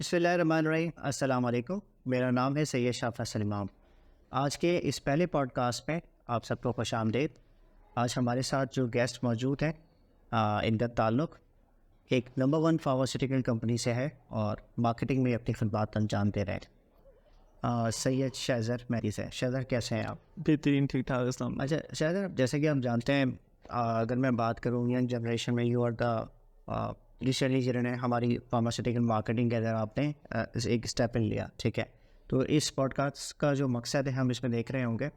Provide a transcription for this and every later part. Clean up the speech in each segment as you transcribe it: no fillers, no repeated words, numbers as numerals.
बिस्मिल्लाहिर्रहमानिर्रहीम। अस्सलाम वालेकुम। मेरा नाम है सैयद शाह फैसल इमाम। आज के इस पहले पॉडकास्ट में आप सबको खुश आमदीद। आज हमारे साथ जो गेस्ट मौजूद हैं इनका ताल्लुक़ एक नंबर 1 फार्मास्यूटिकल कंपनी से है और मार्केटिंग में अपनी खिदमत अंजाम दे रहे हैं। सैयद शहज़र मेरी से। शहज़र कैसे हैं आप? बेहतरीन, ठीक-ठाक अस्सलाम। अच्छा शहज़र, जैसे कि हम जानते हैं, अगर मैं बात करूँ यंग जनरेशन में, यू आर द रिसेंटली जिन्होंने हमारी फार्मास्यूटिकल मार्केटिंग के अंदर आपने एक स्टेप इन लिया, ठीक है। तो इस पॉडकास्ट का जो मकसद है हम इसमें देख रहे होंगे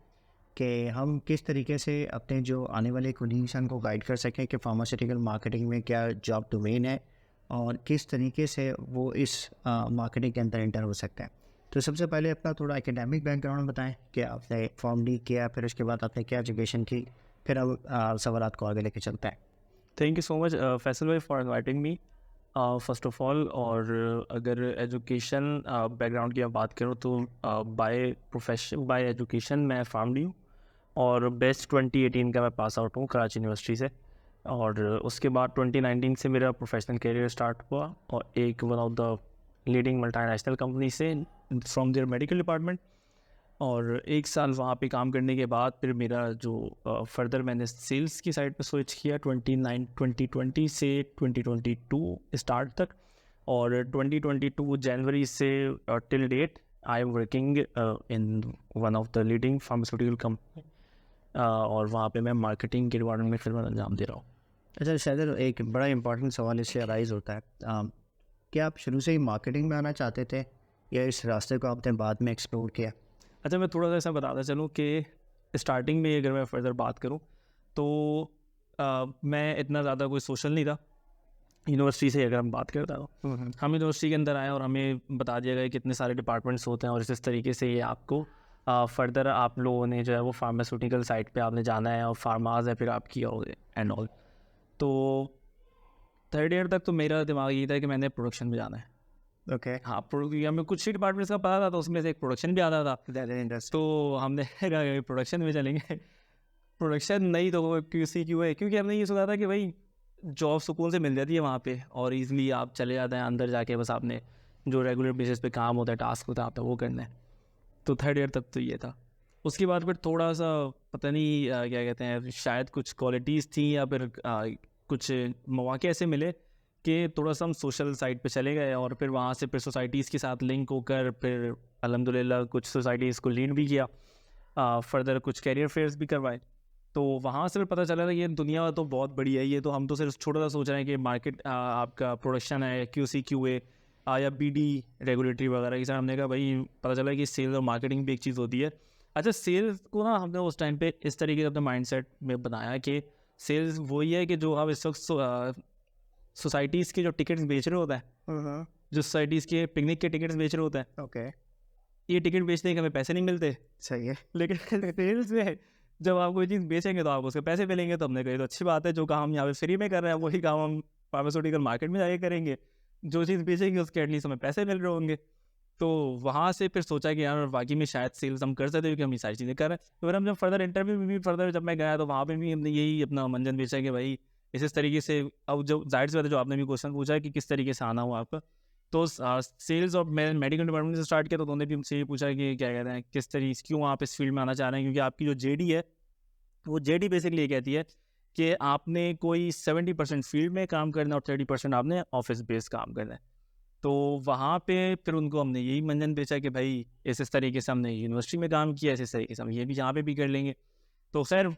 कि हम किस तरीके से अपने जो आने वाले कलीग्स को गाइड कर सकें कि फार्मास्यूटिकल मार्केटिंग में क्या जॉब डोमेन है और किस तरीके से वो इस मार्केटिंग के अंदर एंटर हो सकते हैं। तो सबसे पहले अपना थोड़ा एकेडमिक बैकग्राउंड बताएं कि आपने फॉर्म डी किया, फिर उसके बाद आपने क्या एजुकेशन की, फिर अब सवालात को आगे लेके चलते हैं। Thank you so much Faisal भाई for inviting me first of all. और अगर एजुकेशन बैकग्राउंड की मैं बात करूँ तो बाय एजुकेशन मैं फार्मडी हूँ और बेस्ट 2018 का मैं पास आउट हूँ कराची यूनिवर्सिटी से। और उसके बाद 2019 से मेरा प्रोफेशनल करियर स्टार्ट हुआ और एक one of the leading multinational company से फ्रॉम देयर मेडिकल डिपार्टमेंट। और एक साल वहाँ पे काम करने के बाद फिर मेरा जो फर्दर मैंने सेल्स की साइड पे स्विच किया 2020 से 2022 स्टार्ट तक। और 2022 जनवरी से till date I am working in one of the leading pharmaceutical company और वहाँ पे मैं मार्केटिंग के डिपार्टमेंट में खिदमत अंजाम दे रहा हूँ। अच्छा शहज़र, एक बड़ा इंपॉर्टेंट सवाल इससे अराइज़ होता है, क्या आप शुरू से ही मार्केटिंग में आना चाहते थे या इस रास्ते को आपने बाद में एक्सप्लोर किया? अच्छा, मैं थोड़ा सा ऐसा बताता चलूँ कि स्टार्टिंग में अगर मैं फर्दर बात करूँ तो मैं इतना ज़्यादा कोई सोशल नहीं था। यूनिवर्सिटी से अगर हम बात करता हूँ, हम यूनिवर्सिटी के अंदर आए और हमें बता दिया गया कि इतने सारे डिपार्टमेंट्स होते हैं और इस तरीके से ये आपको फर्दर आप लोगों ने जो है वो फार्मास्यूटिकल साइड पे आपने जाना है और फार्माज है फिर आप किया हो एंड ऑल। तो थर्ड ईयर तक तो मेरा दिमाग ये था कि मैंने प्रोडक्शन में जाना है। ओके। हाँ, हमें कुछ ही डिपार्टमेंट्स का पता था तो उसमें से एक प्रोडक्शन भी आता था। तो हमने कहा प्रोडक्शन में चलेंगे। प्रोडक्शन नहीं तो QC QA, क्योंकि हमने ये सोचा था कि भाई जॉब सुकून से मिल जाती है वहाँ पे और इजीली आप चले जाते हैं अंदर जाके, बस आपने जो रेगुलर बेसिस पे काम होता है, टास्क होता है, आपने वो करना है। तो थर्ड ईयर तक तो ये था। उसके बाद फिर थोड़ा सा पता नहीं क्या कहते हैं, शायद कुछ क्वालिटीज़ थी या फिर कुछ मौके ऐसे मिले कि थोड़ा सा हम सोशल साइड पे चले गए और फिर वहाँ से फिर सोसाइटीज़ के साथ लिंक होकर फिर अल्हम्दुलिल्लाह कुछ सोसाइटीज़ को लीड भी किया, फर्दर कुछ कैरियर फेयर्स भी करवाए। तो वहाँ से फिर पता चला था ये दुनिया तो बहुत बड़ी है, ये तो हम तो सिर्फ छोटा सा सोच रहे हैं कि मार्केट आपका प्रोडक्शन है, QC QA या BD रेगुलेटरी वगैरह की साइड। हमने कहा भाई पता चला कि सेल्स और मार्केटिंग भी एक चीज़ होती है। अच्छा, सेल्स को ना हमने उस टाइम पे इस तरीके से अपने माइंडसेट में बनाया कि सेल्स वही है कि जो आप इस वक्त सोसाइटीज़ के जो टिकट्स बेच रहे होते हैं, जो सोसाइटीज़ के पिकनिक के टिकट्स बेच रहे होते हैं, ओके। ये टिकट बेचने के हमें पैसे नहीं मिलते। सही है। लेकिन सेल्स में जब आप कोई चीज़ बेचेंगे तो आपको उसके पैसे मिलेंगे। तो हमने कही तो अच्छी बात है, जो काम हम यहाँ पे फ्री में कर रहे हैं वही काम हम फार्मास्यूटिकल मार्केट में जाके करेंगे। जो चीज़ बेचेंगे उसके एटलीस्ट हमें पैसे मिल रहे होंगे। तो वहाँ से फिर सोचा कि यार वाकई में शायद सेल्स हम कर सकते हैं क्योंकि हम ये सारी चीज़ें कर रहे हैं। तो फिर हम जब फर्दर इंटरव्यू में भी फर्दर जब मैं गया तो वहाँ पे भी हमने यही अपना मंजन बेचा कि भाई इस तरीके से। अब जो जाहिर सी बात है, जो आपने भी क्वेश्चन पूछा है कि किस तरीके से आना हुआ आपका, तो सेल्स और मैं मेडिकल डिपार्टमेंट से स्टार्ट किया तो उन्होंने भी हमसे ये पूछा कि क्या कहते हैं किस तरीके क्यों आप इस फील्ड में आना चाह रहे हैं, क्योंकि आपकी जो JD है वो JD बेसिकली ये कहती है कि आपने कोई 70% फील्ड में काम करना है और 30% आपने ऑफिस बेस्ड काम करना है। तो वहाँ पे फिर उनको हमने यही मंजन बेचा कि भाई इस तरीके से हमने यूनिवर्सिटी में काम किया, इस तरीके से हम ये भी यहाँ पे भी कर लेंगे। तो खैर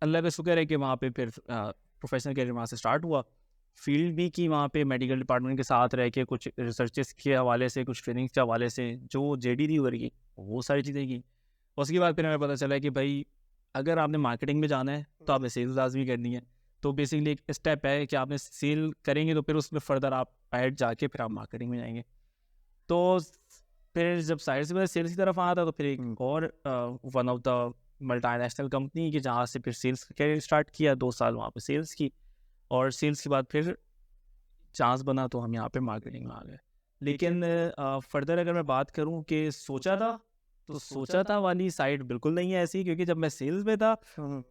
अल्लाह का शुक्र है कि वहाँ पे फिर प्रोफेशनल करियर वहाँ से स्टार्ट हुआ। फील्ड भी की वहाँ पे मेडिकल डिपार्टमेंट के साथ रह के, कुछ रिसर्चेस के हवाले से, कुछ ट्रेनिंग्स के हवाले से जो JD थी उधर की, वो सारी चीज़ें की। उसके बाद फिर हमें पता चला कि भाई अगर आपने मार्केटिंग में जाना है तो आपने सेल्स लाजमी करनी है। तो बेसिकली एक स्टेप है कि आपने सेल करेंगे तो फिर उसमें फर्दर आप ऐड जाके फिर आप मार्केटिंग में जाएंगे। तो फिर जब साइड से मैं सेल्स की तरफ आया था तो फिर एक और one of the multinational company की जहाँ से फिर सेल्स कैरियर स्टार्ट किया, 2 साल वहाँ पे सेल्स की और सेल्स के बाद फिर चांस बना तो हम यहाँ पे मार्केटिंग में आ गए। लेकिन फर्दर अगर मैं बात करूँ कि सोचा था, तो सोचा था वाली साइड बिल्कुल नहीं है ऐसी, क्योंकि जब मैं सेल्स में था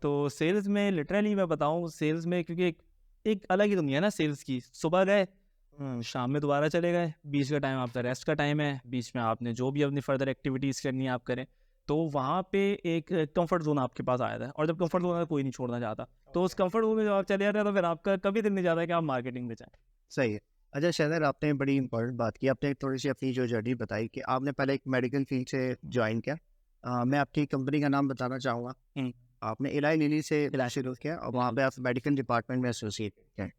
तो सेल्स में लिटरली मैं बताऊँ, सेल्स में क्योंकि एक अलग ही दुनिया है ना सेल्स की। सुबह गए शाम में दोबारा चले गए, बीच का टाइम आपका रेस्ट का टाइम है, बीच में आपने जो भी अपनी फर्दर एक्टिविटीज़ करनी है आप करें। तो वहाँ पे एक कंफर्ट जोन आपके पास आया था, और जब कंफर्ट जोन कोई नहीं छोड़ना चाहता, तो उस कंफर्ट जोन में जब आप चले जाते हैं तो फिर आपका कभी दिल नहीं चाहता कि आप मार्केटिंग में जाएँ। सही है। अच्छा शहज़ाद, आपने बड़ी इंपॉर्टेंट बात की, आपने थोड़ी-सी अपनी जो जर्नी बताई कि आपने पहले एक मेडिकल फील्ड से जॉइन किया। मैं आपकी कंपनी का नाम बताना चाहूँगा। हुँ। आपने इलाइ लिली से इलाज शुरू किया और वहाँ पे आप मेडिकल डिपार्टमेंट में एसोसिएट थे।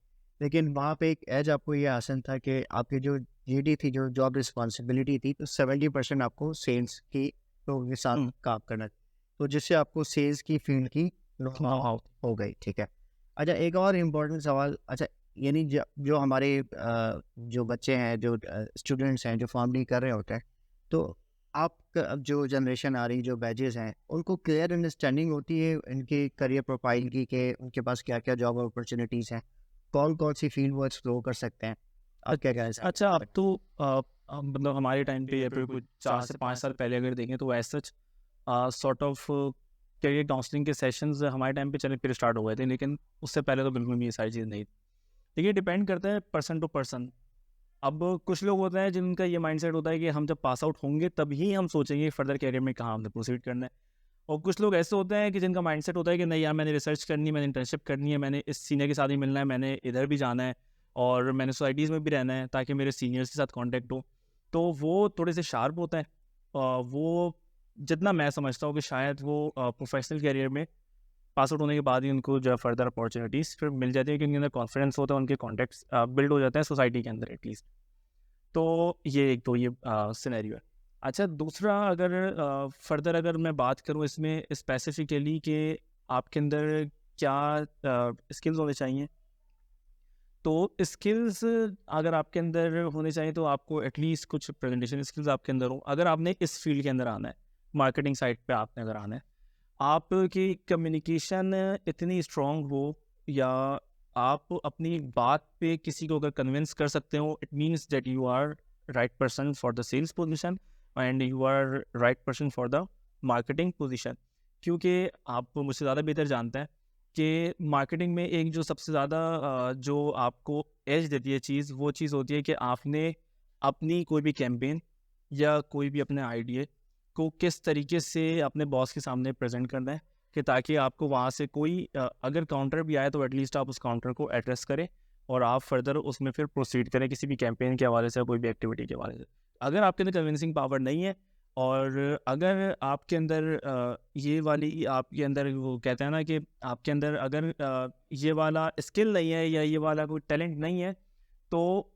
लेकिन वहाँ पे एक एज आपको ये हासिल था कि आपकी जो ड्यूटी थी, जो जॉब रिस्पॉन्सिबिलिटी थी, तो 70% आपको सेल्स की लोगों के साथ हुँ। काम करना था। तो जिससे आपको सेल्स की फील्ड की हाँ। हो गई, ठीक है। अच्छा एक और इम्पोर्टेंट सवाल, अच्छा यानी जो हमारे जो बच्चे हैं, जो स्टूडेंट्स हैं, जो फैमिली कर रहे होते हैं, तो आप अब जो जनरेशन आ रही, जो बैचेज़ हैं, उनको क्लियर अंडरस्टैंडिंग होती है इनके करियर प्रोफाइल की कि उनके पास क्या-क्या जॉब अपॉर्च्युनिटीज़ हैं, कौन-कौन सी फील्ड वो एक्सप्लोर कर सकते हैं? आप क्या कहना चाहेंगे? अच्छा, अब तो मतलब हमारे टाइम पे या फिर कुछ 4 से 5 साल पहले अगर देखें तो as such sort of career counselling के सेशंस हमारे टाइम पे चलने फिर स्टार्ट हो गए थे, लेकिन उससे पहले तो बिल्कुल भी ये सारी चीज़ नहीं थी। देखिए, डिपेंड करता है पर्सन टू पर्सन। अब कुछ लोग होते हैं जिनका ये माइंडसेट होता है कि हम जब पास आउट होंगे तभी हम सोचेंगे फर्दर करियर में कहाँ हमने प्रोसीड करना है, और कुछ लोग ऐसे होते हैं कि जिनका माइंडसेट होता है कि नहीं यार, मैंने रिसर्च करनी है, मैंने इंटर्नशिप करनी है, मैंने इस सीनियर के साथ ही मिलना है, मैंने इधर भी जाना है और मैंने सोसाइटीज़ में भी रहना है ताकि मेरे सीनियर्स के साथ कांटेक्ट हो। तो वो थोड़े से शार्प होता है। वो जितना मैं समझता हूँ कि शायद वो प्रोफेशनल करियर में पास आउट होने के बाद ही उनको जो है फर्दर अपॉर्चुनिटीज़ फिर मिल जाती है, क्योंकि उनके अंदर कॉन्फिडेंस होता है, उनके कॉन्टैक्ट्स बिल्ड हो जाते हैं सोसाइटी के अंदर एटलीस्ट। तो ये एक तो ये सिनेरियो है। अच्छा, दूसरा अगर फर्दर अगर मैं बात करूँ इसमें स्पेसिफिकली कि आपके अंदर क्या स्किल्स होने चाहिए, तो स्किल्स अगर आपके अंदर होने चाहिए तो आपको एटलीस्ट कुछ प्रेजेंटेशन स्किल्स आपके अंदर हो। अगर आपने इस फील्ड के अंदर आना है, मार्केटिंग साइड पे आपने अगर आना है, आपकी कम्युनिकेशन इतनी स्ट्रांग हो, या आप अपनी बात पे किसी को अगर कन्विंस कर सकते हो, it means that you are right person for the sales position and you are right person for the marketing position. क्योंकि आप मुझसे ज़्यादा बेहतर जानते हैं कि मार्केटिंग में एक जो सबसे ज़्यादा जो आपको एज देती है चीज़, वो चीज़ होती है कि आपने अपनी कोई भी कैंपेन या कोई भी अपने आइडिया को किस तरीके से अपने बॉस के सामने प्रेजेंट करना है, कि ताकि आपको वहाँ से कोई अगर काउंटर भी आए तो एटलीस्ट आप उस काउंटर को एड्रेस करें और आप फर्दर उसमें फिर प्रोसीड करें किसी भी कैंपेन के हवाले से या कोई भी एक्टिविटी के हवाले से। अगर आपके अंदर कन्विंसिंग पावर नहीं है, और अगर आपके अंदर ये वाली आपके अंदर वो कहते हैं ना कि आपके अंदर अगर ये वाला स्किल नहीं है या ये वाला कोई टैलेंट नहीं है, तो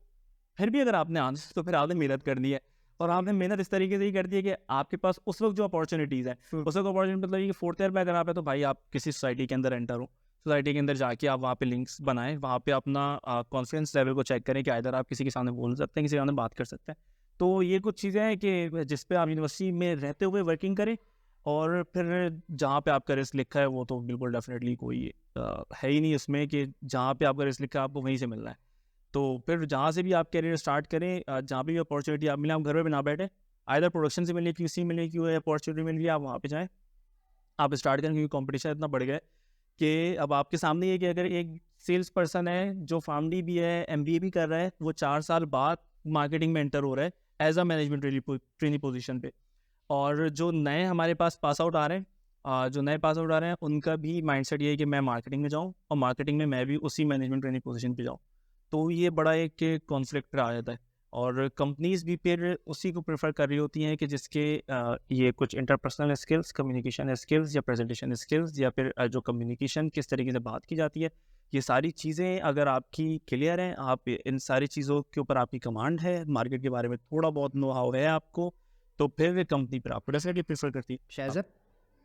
फिर भी अगर आपने आना है तो फिर आपने मेहनत करनी है, और आपने मेहनत इस तरीके से ही कर दी है कि आपके पास उस वक्त जो अपॉर्चुनिटीज़ है, उस वक्त अपॉर्चुनिटी मतलब ये कि 4th ईयर में अगर आप है तो भाई आप किसी सोसाइटी के अंदर एंटर हो, सोसाइटी के अंदर जाके आप वहाँ पे लिंक्स बनाएं, वहाँ पे अपना कॉन्फिडेंस लेवल को चेक करें कि इधर आप किसी के सामने बोल सकते हैं, किसी के सामने बात कर सकते हैं। तो ये कुछ चीज़ें हैं कि जिस पे आप यूनिवर्सिटी में रहते हुए वर्किंग करें, और फिर जहाँ पे आपका रिस्क लिखा है वो तो बिल्कुल डेफिनेटली कोई है ही नहीं उसमें कि जहाँ पे आपका रिस्क लिखा है आपको वहीं से मिलना है। तो फिर जहाँ से भी आप करियर स्टार्ट करें, जहाँ पे भी अपॉर्चुनिटी आप मिले, आप घर पे ना बैठे, आइदर प्रोडक्शन से मिले, क्यूसी मिले, क्यों अपॉर्चुनिटी मिल रही है, आप वहाँ पे जाएँ, आप स्टार्ट करें, क्योंकि कंपटीशन इतना बढ़ गया है कि अब आपके सामने ये कि अगर एक सेल्स पर्सन है जो फैमिली भी है, एमबीए भी कर रहा है, वो 4 साल बाद मार्केटिंग में एंटर हो रहा है as a management trainee position पे, और जो नए हमारे पास पास आउट आ रहे हैं, जो नए पास आउट आ रहे हैं, उनका भी माइंडसेट ये है कि मैं मार्केटिंग में जाऊँ और मार्केटिंग में मैं भी उसी मैनेजमेंट ट्रेनिंग पोजीशन पे जाऊँ। तो ये बड़ा एक कॉन्फ्लिक्ट आ जाता है, और कंपनीज भी फिर उसी को प्रेफर कर रही होती हैं कि जिसके ये कुछ इंटरपर्सनल स्किल्स, कम्युनिकेशन स्किल्स या प्रेजेंटेशन स्किल्स, या फिर जो कम्युनिकेशन किस तरीके से बात की जाती है, ये सारी चीज़ें अगर आपकी क्लियर हैं, आप इन सारी चीज़ों के ऊपर आपकी कमांड है, मार्केट के बारे में थोड़ा बहुत नो हाउ है आपको, तो फिर कंपनी पर आपको डेफिनेटली प्रेफर करती है। शहज़ाद,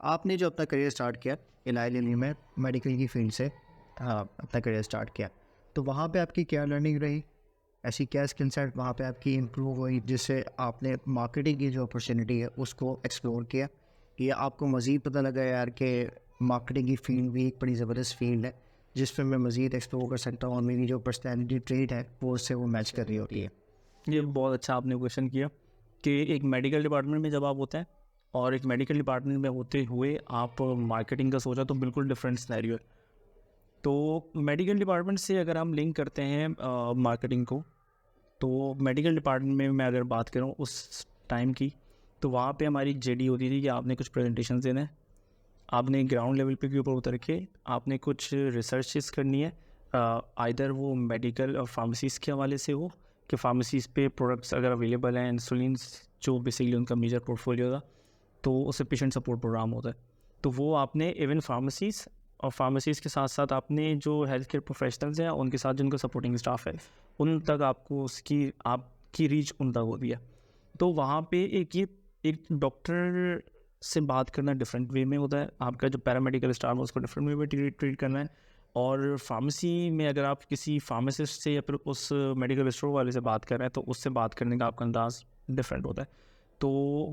आपने जो अपना करियर स्टार्ट किया इलाइ लिली में मेडिकल की फील्ड से, अपना करियर स्टार्ट किया, तो वहाँ पे आपकी क्या लर्निंग रही? ऐसी क्या स्किल सेट वहाँ पे आपकी इम्प्रूव हुई जिससे आपने मार्केटिंग की जो अपॉर्चुनिटी है उसको एक्सप्लोर किया, या आपको मज़ीद पता लगा यार कि मार्केटिंग की फील्ड भी एक बड़ी ज़बरदस्त फील्ड है जिसमें मैं मज़ीद एक्सप्लोर कर सकता हूँ और मेरी जो पर्सनैलिटी ट्रेट है वो उससे वो मैच कर रही होती है? ये बहुत अच्छा आपने क्वेश्चन किया कि एक मेडिकल डिपार्टमेंट में जब आप होते हैं और एक मेडिकल डिपार्टमेंट में होते हुए आप मार्केटिंग का सोचा, तो बिल्कुल डिफरेंट सिनेरियो है। तो मेडिकल डिपार्टमेंट से अगर हम लिंक करते हैं मार्केटिंग को, तो मेडिकल डिपार्टमेंट में मैं अगर बात करूँ उस टाइम की, तो वहाँ पे हमारी जेडी होती थी कि आपने कुछ प्रेजेंटेशन देना है, आपने ग्राउंड लेवल पे के ऊपर उतर के आपने कुछ रिसर्चेस करनी है, आइदर वो मेडिकल और फार्मेसीज़ के हवाले से हो कि फार्मेसीज़ पे प्रोडक्ट्स अगर अवेलेबल हैं, इंसुलिन जो बेसिकली उनका मेजर पोर्टफोलियो था, तो उससे पेशेंट सपोर्ट प्रोग्राम होता है, तो वो आपने इवन फार्मेसीज़ और फार्मेसीज़ के साथ साथ आपने जो हेल्थ केयर प्रोफेशनल्स हैं उनके साथ जिनका सपोर्टिंग स्टाफ है उन तक आपको उसकी आपकी रीच उन तक होती है। तो वहाँ पे एक डॉक्टर से बात करना डिफरेंट वे में होता है, आपका जो पैरामेडिकल स्टाफ है उसको डिफरेंट वे में ट्रीट करना है, और फार्मेसी में अगर आप किसी फार्मासिस्ट से या फिर उस मेडिकल स्टोर वाले से बात कर रहे हैं तो उससे बात करने का आपका अंदाज डिफरेंट होता है। तो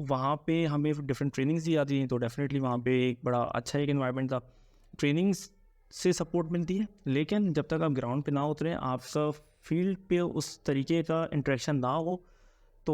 वहाँ पे हमें डिफरेंट ट्रेनिंग्स दी जाती हैं, तो डेफिनेटली वहाँ पे एक बड़ा अच्छा एक एनवायरनमेंट था, ट्रेनिंग्स से सपोर्ट मिलती है, लेकिन जब तक आप ग्राउंड पे ना उतरें, आपका फील्ड पे उस तरीके का इंटरेक्शन ना हो, तो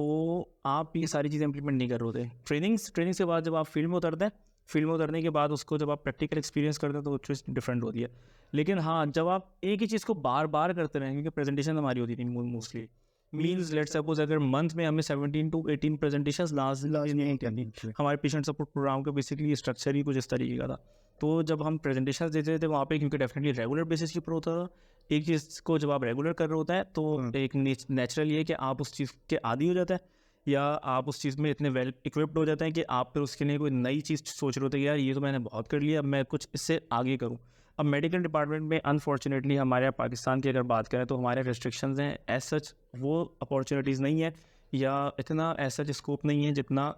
आप ये सारी चीज़ें इम्प्लीमेंट नहीं कर रहे होते। ट्रेनिंग्स के बाद जब आप फील्ड में उतरते हैं, फील्ड में उतरने के बाद उसको जब आप प्रैक्टिकल एक्सपीरियंस करते हैं तो वो चीज़ डिफरेंट होती है। लेकिन हाँ, जब आप एक ही चीज़ को बार बार करते रहें, क्योंकि प्रेजेंटेशन हमारी होती थी मोस्टली मीन्स लेट्स सपोज अगर मंथ में हमें 17 to 18 प्रेजेंटेशंस लाजमी करनी, हमारे पेशेंट सपोर्ट प्रोग्राम का बेसिकली स्ट्रक्चर ही कुछ इस तरीके का था। तो जब हम प्रेजेंटेशन देते थे वहाँ पे, क्योंकि डेफिनेटली रेगुलर बेसिस के ऊपर होता था, एक चीज़ को जब आप रेगुलर कर रहे होता है तो एक नेचुरल ये है कि आप उस चीज़ के आदी हो जाते हैं, या आप उस चीज़ में इतने वेल इक्विप्ड हो जाते हैं कि आप फिर उसके लिए कोई नई चीज़ सोच रहे होते हैं, यार ये तो मैंने बहुत कर लिया, अब मैं कुछ इससे आगे करूँ। अब मेडिकल डिपार्टमेंट में अनफॉर्चुनेटली हमारे यहाँ पाकिस्तान की अगर बात करें तो हमारे रेस्ट्रिक्शंस हैं, एज सच वो अपॉर्चुनिटीज़ नहीं है या इतना एज सच स्कोप नहीं है जितना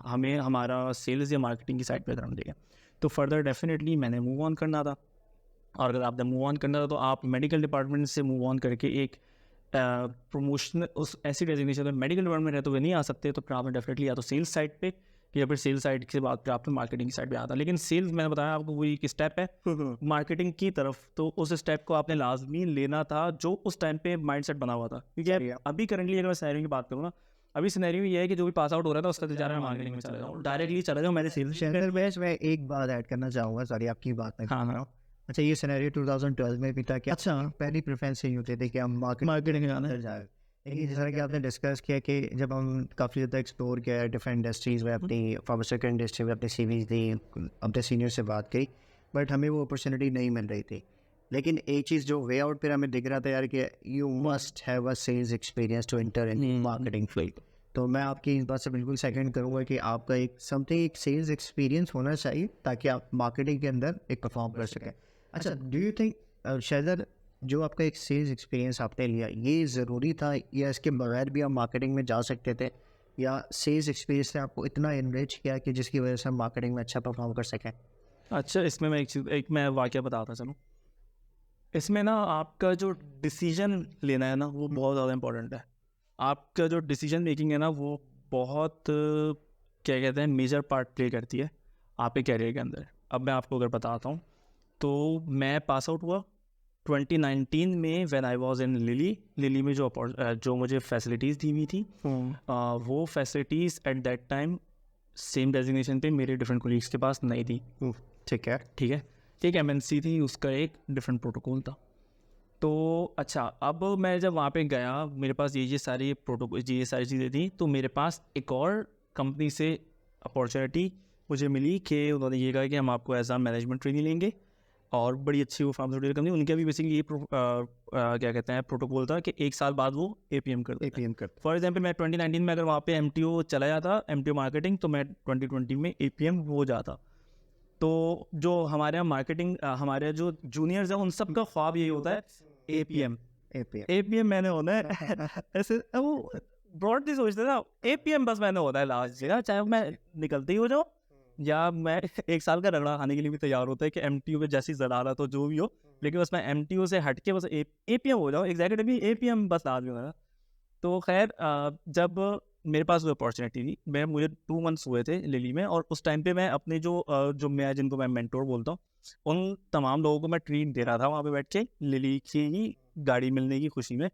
हमें हमारा सेल्स या मार्केटिंग की साइड पर करना चाहिए। तो फर्दर डेफिनेटली मैंने मूव ऑन करना था, और अगर आपने मूव ऑन करना था तो आप मेडिकल डिपार्टमेंट से मूव ऑन करके एक प्रमोशन उस ऐसी डेजिग्नेशन में मेडिकल डिपार्टमेंट में रहते हुए नहीं आ सकते, तो फिर आपने डेफिनेटली या तो सेल्स साइड पे या फिर सेल्स साइड के बाद फिर आपने मार्केटिंग की साइड पे आता। लेकिन सेल्स मैंने बताया आपको वही एक स्टेप है मार्केटिंग की तरफ, तो उस स्टेप को आपने लाजमी लेना था जो उस टाइम पे माइंडसेट बना हुआ था। क्योंकि अभी करंटली अगर मैं सिनेरियो की बात करूँ ना, अभी सिनेरियो ये है कि जो भी पास आउट हो रहा था उसका जा रहा है मार्केटिंग में चला जाऊँ, डायरेक्टली चला जाऊँ मैंने सेल्स। शहर बैच में एक बात ऐड करना चाहूँगा, सॉरी आपकी बात में। हाँ। अच्छा, ये सिनेरियो 2012 में भी था कि अच्छा पहली प्रेफरेंस यही होती थी कि हम मार्केटिंग जाना है। जाए, लेकिन जैसा कि आपने डिस्कस किया कि जब हम काफ़ी ज़्यादा एक्सप्लोर किया डिफरेंट इंडस्ट्रीज़ में, अपनी फार्मास्यूटिकल इंडस्ट्री में अपनी सीवीज दी, अपने सीनियर से बात की, बट हमें वो अपॉर्चुनिटी नहीं मिल रही थी। लेकिन एक चीज़ जो वे आउट पर हमें दिख रहा था यार कि you must have a sales experience to enter in marketing field. तो मैं आपकी इस बात से बिल्कुल सेकंड करूँगा कि आपका एक सेल्स एक्सपीरियंस होना चाहिए ताकि आप मार्केटिंग के अंदर एक परफॉर्म कर सकें। अच्छा, डू यू थिंक शायद जो आपका एक सेल्स एक्सपीरियंस आपने लिया ये ज़रूरी था, या इसके बगैर भी आप मार्केटिंग में जा सकते थे, या सेल्स एक्सपीरियंस ने आपको इतना इनरिच किया कि जिसकी वजह से हम मार्केटिंग में अच्छा परफॉर्म कर सकें? अच्छा, इसमें मैं एक मैं वाक़या बताता चलूँ। इसमें ना आपका जो डिसीजन लेना है ना वो बहुत ज़्यादा इंपॉर्टेंट है। आपका जो डिसीजन मेकिंग है ना वो बहुत क्या कहते हैं मेजर पार्ट प्ले करती है आपके कैरियर के अंदर। अब मैं आपको अगर बताता हूँ, तो मैं पास आउट हुआ 2019 में when I was in lily में जो मुझे फैसिलिटीज़ दी हुई थी, वो facilities at that time same designation पे मेरे डिफरेंट कोलीग्स के पास नहीं थी। ठीक है। एक एमएनसी थी, उसका एक डिफरेंट प्रोटोकॉल था। तो अच्छा, अब मैं जब वहाँ पे गया मेरे पास ये सारी चीज़ें थी, तो मेरे पास एक और कंपनी से अपॉर्चुनिटी मुझे मिली कि उन्होंने ये कहा कि हम आपको एज आ मैनेजमेंट ट्रेनिंग लेंगे, और बड़ी अच्छी वो फार्मास्यूटिकल कंपनी, उनके भी बेसिकली ये क्या कहते हैं प्रोटोकॉल था कि 1 साल बाद वो एपीएम करते। फॉर एग्जांपल मैं 2019 में अगर वहाँ पे एमटीओ चला जाता, एमटीओ मार्केटिंग, तो मैं 2020 में एपीएम हो जाता। तो जो हमारे यहाँ मार्केटिंग हमारे जो जूनियर्स हैं उन सब का ख्वाब यही होता है एपीएम मैंने होना है। ऐसे वो ब्रॉडली सोचते ना, एपीएम बस मैंने होता है लास्ट जगह, चाहे मैं निकलते ही हो जाऊँ या मैं 1 साल का रगड़ा खाने के लिए भी तैयार होता है कि एमटीओ पे जैसी ज़रारत हो जो भी हो, लेकिन बस मैं एमटीओ से हट के बस एपीएम हो जाऊँ, एग्जैक्टली एपीएम बस लाजमी होना है। तो खैर जब मेरे पास वो अपॉर्चुनिटी थी, मुझे 2 मंथ्स हुए थे लिली में, और उस टाइम पे मैं अपने जिनको मैं मेंटोर बोलता हूँ, उन तमाम लोगों को मैं ट्रीट दे रहा था वहाँ पे बैठ के लिली की ही गाड़ी मिलने की खुशी में।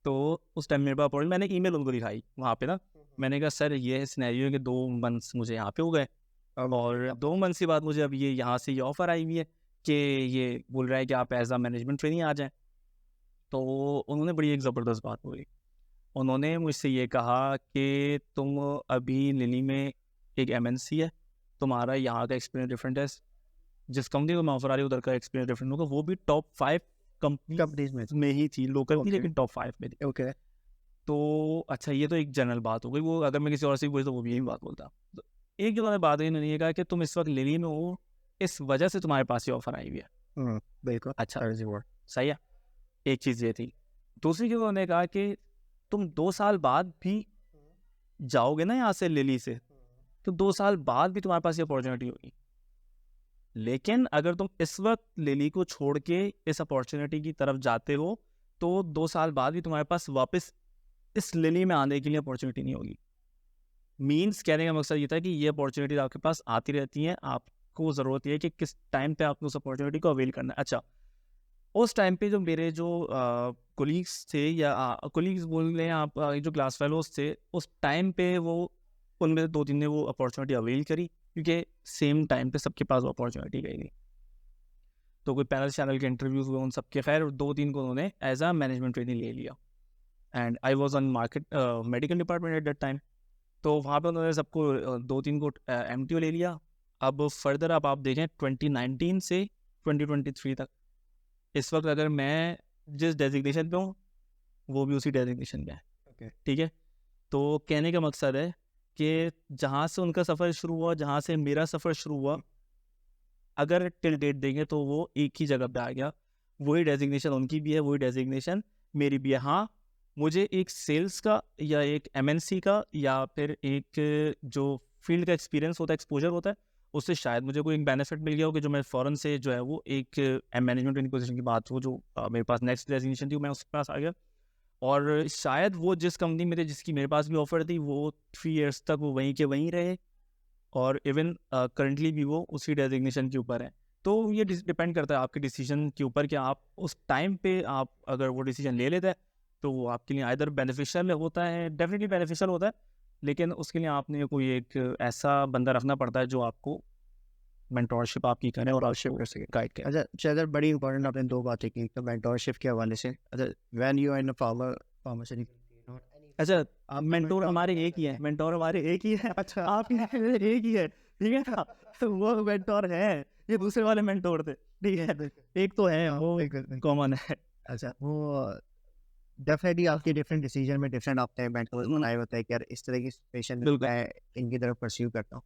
तो उस टाइम मेरे पास मैंने ईमेल उनको दिखाई वहाँ पे ना, मैंने कहा सर ये सिनेरियो के 2 मंथ्स मुझे यहाँ पे हो गए, और 2 मंथ्स के बाद मुझे अब ये यहाँ से ये ऑफ़र आई हुई है कि ये बोल रहा है कि आप एज आ मैनेजमेंट ट्रेनिंग आ जाएँ। तो उन्होंने बड़ी एक ज़बरदस्त बात बोली, उन्होंने मुझसे ये कहा कि तुम अभी लिली में एक एमएनसी है, तुम्हारा यहाँ का एक्सपीरियंस डिफरेंट है, जिस कंपनी को मैं ऑफर आ रही है उधर का एक्सपीरियंस डिफरेंट होगा, वो भी टॉप 5 कंपनीज में में ही थी, लोकल थी Okay. लेकिन टॉप 5 में थी। ओके तो अच्छा, ये तो एक जनरल बात हो गई, वो अगर मैं किसी और से पूछता तो वो भी यही बात बोलता। तो एक जो मैंने बात इन्होंने ये कहा कि तुम इस वक्त लिली में हो, इस वजह से तुम्हारे पास ये ऑफर आई हुई है। बिल्कुल अच्छा, that is the word. सही है, एक चीज़ ये थी। दूसरी चीज़ उन्होंने कहा कि तुम 2 साल बाद भी जाओगे ना यहाँ से लिली से, तो 2 साल बाद भी तुम्हारे पास ये अपॉर्चुनिटी होगी, लेकिन अगर तुम इस वक्त लिली को छोड़ के इस अपॉर्चुनिटी की तरफ जाते हो तो 2 साल बाद भी तुम्हारे पास वापस इस लिली में आने के लिए अपॉर्चुनिटी नहीं होगी। मीन्स कहने का मकसद ये था कि ये अपॉर्चुनिटीज आपके पास आती रहती हैं, आपको ज़रूरत ये है कि किस टाइम पे आपको उस अपॉर्चुनिटी को अवेल करना है। अच्छा, उस टाइम पे जो मेरे जो कोलीग्स थे या कोलीग्स बोल लें आप, जो क्लास फेलोज थे, उस टाइम पे वो उनमें से 2-3 ने वो अपॉर्चुनिटी अवेल करी, क्योंकि सेम टाइम पे सबके पास वो अपॉर्चुनिटी गई थी। तो कोई पैनल चैनल के इंटरव्यूज़ हुए उन सब के, खैर 2-3 को उन्होंने एज अ मैनेजमेंट ट्रेनिंग ले लिया, and I was on market medical department at that time. तो वहाँ पे उन्होंने सबको 2-3 को MTO ले लिया। अब फर्दर आप देखें 2019 से 2023 तक, इस वक्त अगर मैं जिस डेजिग्नेशन पे हूँ वो भी उसी डेजिग्नेशन पे है। Okay. ठीक है, तो कहने का मकसद है कि जहाँ से उनका सफ़र शुरू हुआ, जहाँ से मेरा सफ़र शुरू हुआ, अगर टिल डेट देंगे तो वो एक ही जगह पे आ गया। वही डेजिग्नेशन उनकी भी है, वही डेजिग्नेशन मेरी भी है। हाँ, मुझे एक सेल्स का या एक MNC का या फिर एक जो फील्ड का एक्सपीरियंस होता है, एक्सपोजर होता है, उससे शायद मुझे कोई एक बेनिफिट मिल गया हो कि जो मैं फ़ौरन से जो है वो एक मैनेजमेंट ट्रेनिंग पोजीशन की बात हो, जो मेरे पास नेक्स्ट डेजिग्नेशन थी, मैं उसके पास आ गया। और शायद वो जिस कंपनी में थे, जिसकी मेरे पास भी ऑफ़र थी, वो 3 इयर्स तक वो वहीं के वहीं रहे, और इवन करंटली भी वो उसी डेजिग्नेशन के ऊपर है। तो ये डिपेंड करता है आपके डिसीजन के ऊपर कि आप उस टाइम पे आप अगर वो डिसीजन ले लेते हैं तो वो आपके लिए आइदर बेनिफिशियल होता है, डेफिनेटली बेनिफिशियल होता है, लेकिन उसके लिए आपने कोई एक ऐसा बंदा रखना पड़ता है जो आपको मेंटोरशिप आपकी करे और आपको गाइड करे। अच्छा चैदर, बड़ी इंपॉर्टेंट आपने दो बातें की, तो मेंटोरशिप के हवाले से। अच्छा, when you are in a pharmaceutical, अच्छा, आप मेंटोर हमारे एक ही है, मेंटोर हमारे एक ही है। अच्छा आपके एक ही है, ठीक है ना? तो वो मेंटोर है, ये दूसरे वाले मेंटोर थे, ठीक है, एक तो है वो कॉमन है। अच्छा, वो डेफिनेटली आपके डिफरेंट डिसीजन में डिफरेंट आपने मेंटोर्स बनाए होते हैं कि यार इस तरह की सिचुएशन में बिल्कुल। मैं इनकी तरफ परस्यू करता हूँ।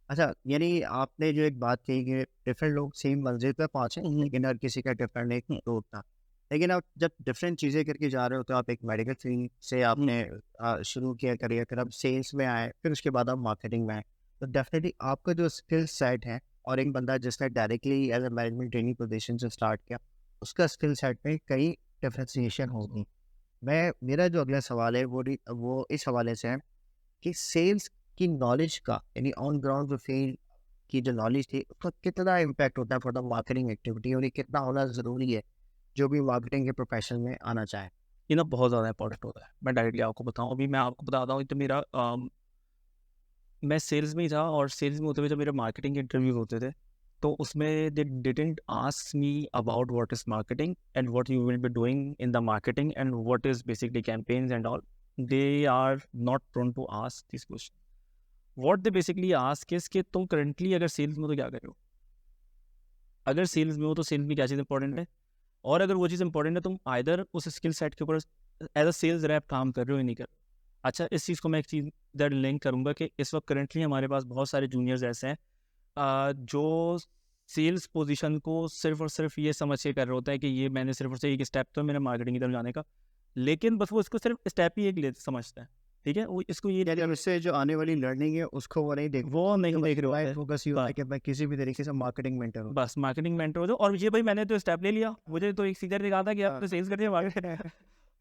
अच्छा, यानी आपने जो एक बात कही कि डिफरेंट लोग सेम मंजिल पे पहुंचे, लेकिन हर किसी का डिफरेंट एक रूट था। लेकिन आप जब डिफरेंट चीज़ें करके जा रहे हो, तो आप एक मेडिकल फील्ड से आपने शुरू किया करियर, फिर आप सेल्स में आए, फिर उसके बाद आप मार्केटिंग में आए, तो डेफिनेटली आपका जो स्किल सेट है, और एक बंदा जिसने directly as a management training position से स्टार्ट किया, उसका स्किल सेट में कई डिफ्रेंसिएशन होगी। मेरा जो अगला सवाल है वो इस हवाले से है कि सेल्स की नॉलेज का, यानी ऑन ग्राउंड जो फील्ड की जो नॉलेज थी, उसका कितना इम्पैक्ट होता है फॉर द मार्केटिंग एक्टिविटी, और ये कितना होना ज़रूरी है जो भी मार्केटिंग के प्रोफेशन में आना चाहे। ये ना बहुत ज़्यादा इंपॉर्टेंट होता है। मैं डायरेक्टली आपको बताऊँ, अभी मैं आपको बताता हूँ, तो मेरा मैं सेल्स में ही था, और सेल्स में होते हुए जब मेरे मार्केटिंग के इंटरव्यूज होते थे, तो उसमें they didn't ask me about what is marketing and what you will be doing in the marketing and what is basically campaigns and all. They are not prone to ask this question. What they basically ask is कि तुम currently अगर sales में हो तो क्या कर रहे हो, अगर सेल्स में हो तो सेल्स में क्या चीज़ इंपॉर्टेंट है, और अगर वो चीज़ इंपॉर्टेंट है तुम आइदर उस स्किल सेट के ऊपर एज अ सेल्स रैप काम कर रहे हो या नहीं कर रहे हो। अच्छा, इस चीज़ को मैं एक चीज़ दैट लिंक करूँगा कि इस वक्त करंटली हमारे पास बहुत सारे जूनियर्स ऐसे हैं जो सेल्स पोजीशन को सिर्फ और सिर्फ ये समझ के कर रहे होता है कि ये मैंने सिर्फ और सिर्फ एक स्टेप तो मेरा मार्केटिंग की तरफ जाने का, लेकिन बस वो इसको सिर्फ स्टेप ही एक ले समझता है, ठीक है, वो इसको ये यानी उससे जो आने वाली लर्निंग है उसको वो नहीं देख देख रहे होते हैं। फोकस ये होता है कि मैं किसी भी तरीके से मार्केटिंग मेंटर हूँ। बस मार्केटिंग मेंटर हो जाओ, और ये भाई मैंने तो स्टेप ले लिया, मुझे तो एक सीनियर ने कहा था कि आप तो सेल्स कर दिया मार्केट